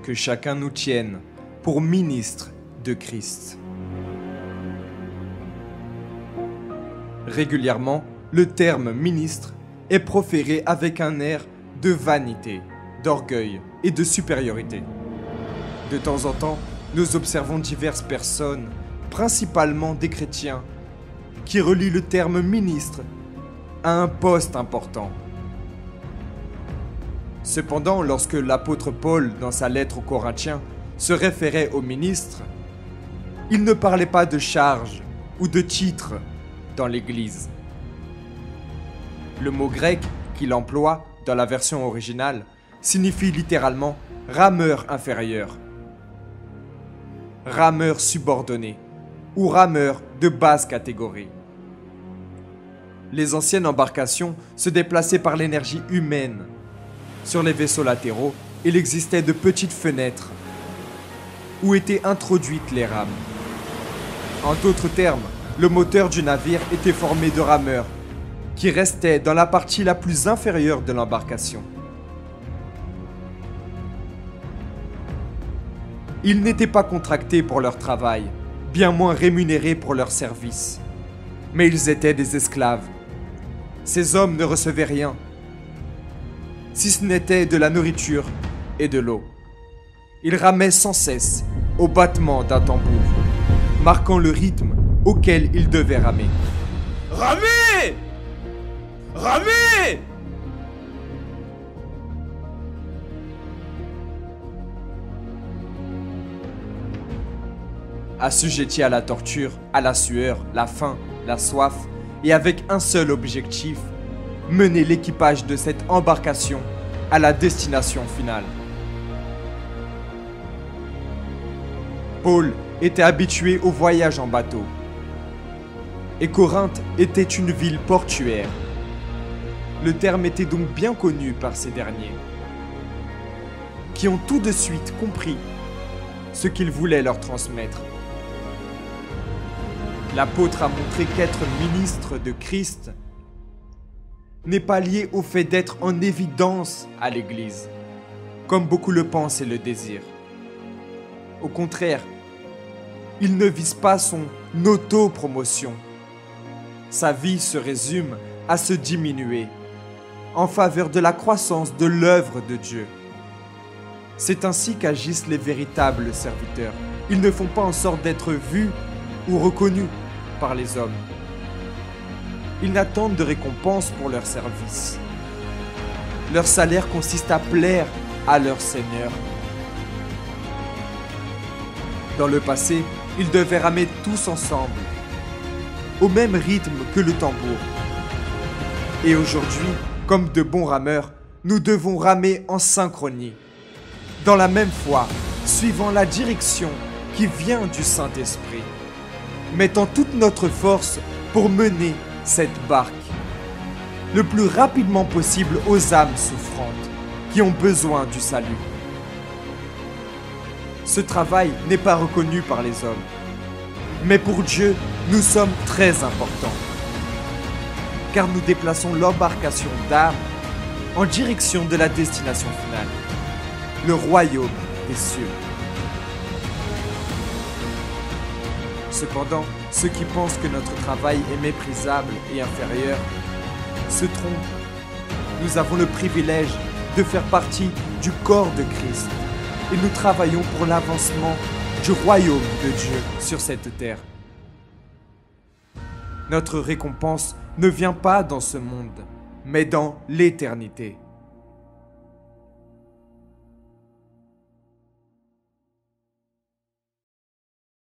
que chacun nous tienne pour ministre de Christ. Régulièrement, le terme ministre est proféré avec un air de vanité, d'orgueil et de supériorité. De temps en temps, nous observons diverses personnes, principalement des chrétiens, qui relient le terme ministre à un poste important. Cependant, lorsque l'apôtre Paul, dans sa lettre aux Corinthiens, se référait au ministre, il ne parlait pas de charge ou de titre dans l'Église. Le mot grec qu'il emploie dans la version originale signifie littéralement rameur inférieur, rameur subordonné ou rameur de basse catégorie. Les anciennes embarcations se déplaçaient par l'énergie humaine. Sur les vaisseaux latéraux, il existait de petites fenêtres où étaient introduites les rames. En d'autres termes, le moteur du navire était formé de rameurs qui restaient dans la partie la plus inférieure de l'embarcation. Ils n'étaient pas contractés pour leur travail, bien moins rémunérés pour leur service. Mais ils étaient des esclaves. Ces hommes ne recevaient rien, si ce n'était de la nourriture et de l'eau. Ils ramaient sans cesse au battement d'un tambour, marquant le rythme auquel ils devaient ramer. Ramez! Ramez! Assujettis à la torture, à la sueur, la faim, la soif, et avec un seul objectif, mener l'équipage de cette embarcation à la destination finale. Paul était habitué au voyage en bateau, et Corinthe était une ville portuaire. Le terme était donc bien connu par ces derniers, qui ont tout de suite compris ce qu'il voulait leur transmettre. L'apôtre a montré qu'être ministre de Christ n'est pas lié au fait d'être en évidence à l'Église, comme beaucoup le pensent et le désirent. Au contraire, il ne vise pas son auto-promotion. Sa vie se résume à se diminuer en faveur de la croissance de l'œuvre de Dieu. C'est ainsi qu'agissent les véritables serviteurs. Ils ne font pas en sorte d'être vus ou reconnus par les hommes. Ils n'attendent de récompense pour leur service. Leur salaire consiste à plaire à leur Seigneur. Dans le passé, ils devaient ramer tous ensemble, au même rythme que le tambour. Et aujourd'hui, comme de bons rameurs, nous devons ramer en synchronie, dans la même foi, suivant la direction qui vient du Saint-Esprit, mettant toute notre force pour mener cette barque le plus rapidement possible aux âmes souffrantes qui ont besoin du salut. Ce travail n'est pas reconnu par les hommes, mais pour Dieu, nous sommes très importants, car nous déplaçons l'embarcation d'âmes en direction de la destination finale, le royaume des cieux. Cependant, ceux qui pensent que notre travail est méprisable et inférieur se trompent. Nous avons le privilège de faire partie du corps de Christ et nous travaillons pour l'avancement du royaume de Dieu sur cette terre. Notre récompense ne vient pas dans ce monde, mais dans l'éternité.